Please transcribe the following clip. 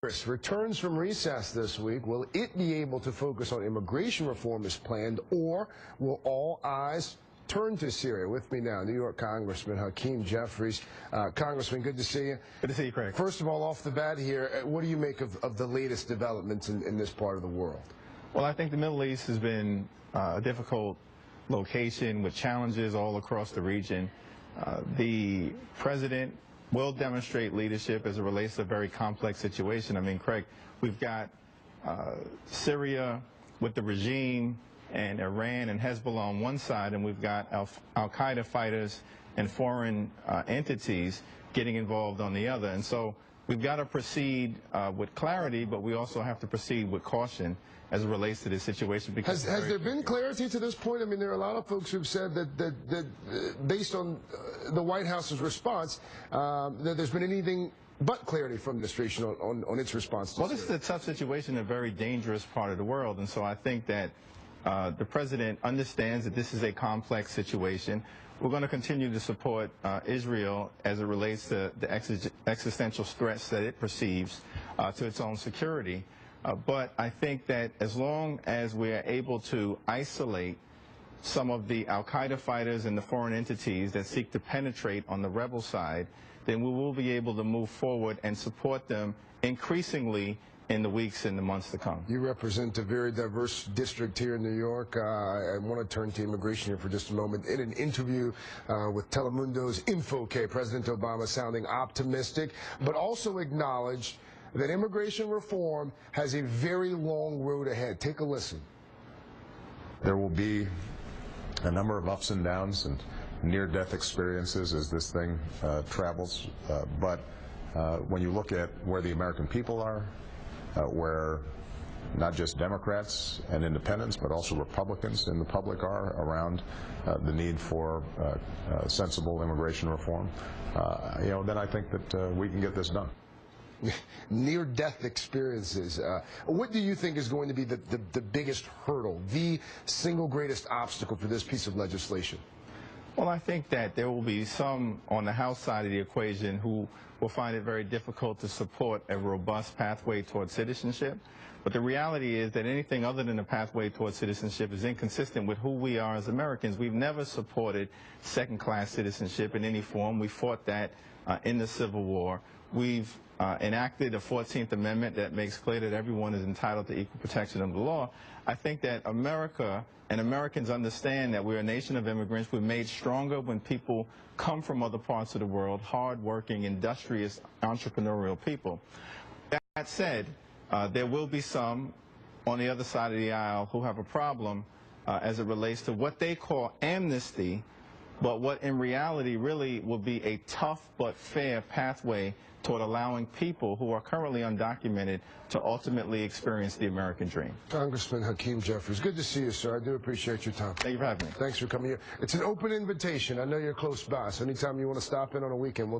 Congress returns from recess this week. Will it be able to focus on immigration reform as planned, or will all eyes turn to Syria? With me now, New York Congressman Hakeem Jeffries. Congressman, good to see you. Good to see you, Craig. First of all, off the bat here, what do you make of the latest developments in this part of the world? Well, I think the Middle East has been a difficult location with challenges all across the region. The president will demonstrate leadership as it relates to a very complex situation. I mean, Craig, we've got Syria with the regime and Iran and Hezbollah on one side, and we've got al-Qaeda fighters and foreign entities getting involved on the other. And so we've got to proceed with clarity, but we also have to proceed with caution as it relates to this situation. Because has there been clarity to this point? I mean, there are a lot of folks who've said that based on the White House's response, that there's been anything but clarity from the administration on its response to Well, this is a tough situation, a very dangerous part of the world, and so I think that the president understands that this is a complex situation. We're going to continue to support Israel as it relates to the existential threats that it perceives to its own security. But I think that as long as we are able to isolate some of the al-Qaeda fighters and the foreign entities that seek to penetrate on the rebel side, then we will be able to move forward and support them increasingly in the weeks and the months to come. You represent a very diverse district here in New York. I want to turn to immigration here for just a moment. In an interview with Telemundo's InfoK, President Obama sounding optimistic, but also acknowledged that immigration reform has a very long road ahead. Take a listen. There will be a number of ups and downs and near-death experiences as this thing travels, but when you look at where the American people are, where not just Democrats and independents, but also Republicans in the public are around the need for sensible immigration reform, then I think that we can get this done. Near-death experiences. What do you think is going to be the biggest hurdle, the single greatest obstacle for this piece of legislation? Well, I think that there will be some on the House side of the equation who will find it very difficult to support a robust pathway towards citizenship. But the reality is that anything other than a pathway towards citizenship is inconsistent with who we are as Americans. We've never supported second-class citizenship in any form. We fought that in the Civil War. We've enacted a 14th Amendment that makes clear that everyone is entitled to equal protection of the law. I think that America and Americans understand that we're a nation of immigrants. We're made stronger when people come from other parts of the world, hard-working, industrious, entrepreneurial people. That said, there will be some on the other side of the aisle who have a problem as it relates to what they call amnesty, but what in reality really will be a tough but fair pathway toward allowing people who are currently undocumented to ultimately experience the American dream. Congressman Hakeem Jeffries, good to see you, sir. I do appreciate your time. Thank you for having me. Thanks for coming here. It's an open invitation. I know you're close by, so anytime you want to stop in on a weekend, we'll